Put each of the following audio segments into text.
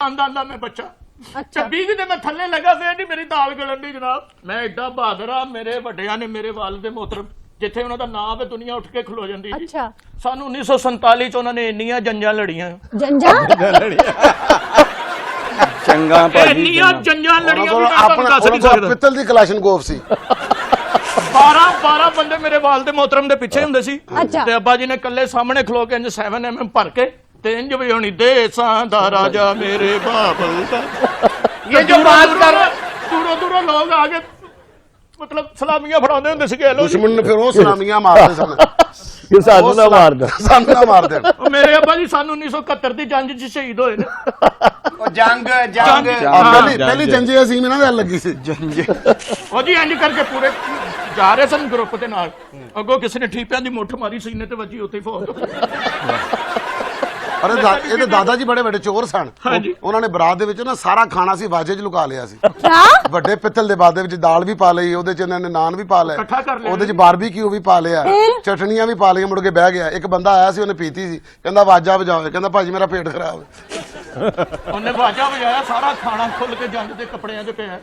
आंदा मैं बच्चा अच्छा 20 दिन मैं थले लगा फिर नहीं मेरी दाल गलन दी जनाब। मैं एडा बहादुर आ, मेरे वड्डियां ने मेरे वालिद मोहतरम जिथे उन्हों दा नाम है दुनिया उठ के खलो जांदी जी। अच्छा सानू 1947 च उन्होंने इन्नियां जंजां लड़ियां जंजा चंगा भाजी इन्नियां जंजां लड़ियां भी मैं ਆਪਣਾ दस नहीं सकदा। ਪਿੱਤਲ ਦੀ ਕਲਾਸ਼ਨਕੋਫ ਸੀ 12 ਬੰਦੇ ਮੇਰੇ ਵਾਲਿਦ मोहतरम ਦੇ ਪਿੱਛੇ ਹੁੰਦੇ ਸੀ ਅੱਛਾ। ਤੇ ਅੱਬਾ ਜੀ ਨੇ ਕੱਲੇ ਸਾਹਮਣੇ ਖਲੋ ਕੇ ਇੰਜ 7mm ਭਰ ਕੇ ਤੇ ਇੰਜ ਵੀ ਹੋਣੀ ਦੇਸਾਂ ਦਾ ਰਾਜਾ ਮੇਰੇ ਬਾਬਲ ਦਾ ये जो बात कर ਦੂਰੋਂ ਦੂਰੋਂ ਲੋਕ ਆ ਕੇ ਮਤਲਬ ਸਲਾਮੀਆਂ ਫੜਾਉਂਦੇ ਹੁੰਦੇ ਸੀਗੇ ਲੋ ਜੀ। ਦੁਸ਼ਮਣ ਨੇ ਫਿਰ ਉਹ ਸਲਾਮੀਆਂ ਮਾਰਦੇ ਸਨ ये सानू ना मार दे ਸਾਨੂੰ ਨਾ ਮਾਰਦੇ ਉਹ ਮੇਰੇ ਅੱਬਾ ਜੀ ਸਾਨੂੰ 1971 ਦੀ ਜੰਗ 'ਚ ਸ਼ਹੀਦ ਹੋਏ ਨੇ। जंग जंग। ਪਹਿਲੀ ਜੰਜੇ ਅਸੀਮ ਇਹਨਾਂ ਦੇ ਲੱਗੀ ਸੀ ਉਹ ਜੀ ਇੰਜ ਕਰਕੇ ਪੂਰੇ ਜਾ ਰਹੇ ਸਨ ਗਰੁੱਪ ਦੇ ਨਾਲ ਅੱਗੋਂ ਕਿਸੇ ਨੇ ਠੀਪਿਆਂ ਦੀ ਮੁੱਠ ਮਾਰੀ ਸੀਨੇ ਤੇ ਵੱਜੀ ਉੱਥੇ ਹੀ ਫੌਤ ਹੋ ਗਈ। ਅਰੇ ਇਹਦੇ ਦਾਦਾ ਜੀ ਬੜੇ ਵੱਡੇ ਚੋਰ ਸਨ ਹਾਂਜੀ। ਉਹਨਾਂ ਨੇ ਬਰਾਤ ਦੇ ਵਿੱਚ ਨਾ ਸਾਰਾ ਖਾਣਾ ਸੀ ਵਾਜੇ 'ਚ ਲੁਕਾ ਲਿਆ ਸੀ क्या ਵੱਡੇ ਪਿੱਤਲ ਦੇ ਬਾਦੇ ਵਿੱਚ ਦਾਲ ਵੀ ਪਾ ਲਈ ਉਹਦੇ 'ਚ ਇਹਨਾਂ ਨੇ ਨਾਨ ਵੀ ਪਾ ਲਏ ਇਕੱਠਾ ਕਰ ਲਿਆ। ਉਹਦੇ 'ਚ ਬਾਰਬੀਕਿਊ ਵੀ ਪਾ ਲਿਆ ਚਟਣੀਆਂ ਵੀ ਪਾ ਲਈਆਂ ਮੁੜ ਕੇ ਬਹਿ ਗਿਆ ਇੱਕ ਬੰਦਾ ਆਇਆ ਸੀ ਉਹਨੇ ਪੀਤੀ ਸੀ ਕਹਿੰਦਾ ਵਾਜਾ ਵਜਾਓ ਕਹਿੰਦਾ ਭਾਜੀ ਮੇਰਾ ਪੇਟ ਖਰਾਬ ਹੈ ਉਹਨੇ ਬਾਜਾ ਵਜਾਇਆ ਸਾਰਾ ਖਾਣਾ ਖੁੱਲ ਕੇ ਜੰਗ ਦੇ ਕੱਪੜਿਆਂ 'ਚ ਪਿਆ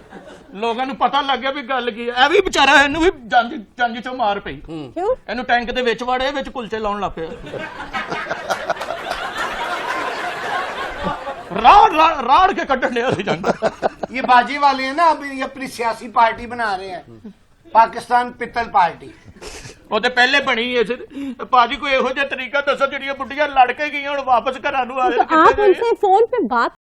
ਲੋਕਾਂ ਨੂੰ ਪਤਾ ਲੱਗ ਗਿਆ ਵੀ ਗੱਲ ਕੀ ਹੈ। ਇਹ ਵੀ ਵਿਚਾਰਾ ਇਹਨੂੰ ਵੀ ਜੰਗ 'ਚੋਂ ਮਾਰ ਪਈ क्यों ਇਹਨੂੰ ਟੈਂਕ ਦੇ ਵਿੱਚ ਵੜੇ ਵਿੱਚ ਕੁਲਚੇ ਲਾਉਣ ਲੱਗ ਪਿਆ ਰਾੜ ਕੇ ਕੱਢਣ ਲਿਆ ਸੀ ਜੰਗ। ये बाजी वाले हैं ना अभी ये अपनी सियासी पार्टी बना रहे हैं पाकिस्तान पित्तल पार्टी। ਉਹ ਤੇ ਪਹਿਲੇ ਬਣੀ ਐ ਭਾਜੀ ਕੋਈ ਇਹੋ ਜਿਹਾ ਤਰੀਕਾ ਦੱਸੋ ਜਿਹੜੀਆਂ ਬੁੱਢੀਆਂ ਲੜ ਕੇ ਗਈਆਂ ਹੁਣ ਵਾਪਸ ਘਰਾਂ ਨੂੰ ਆ तो आप उनसे फोन पे बात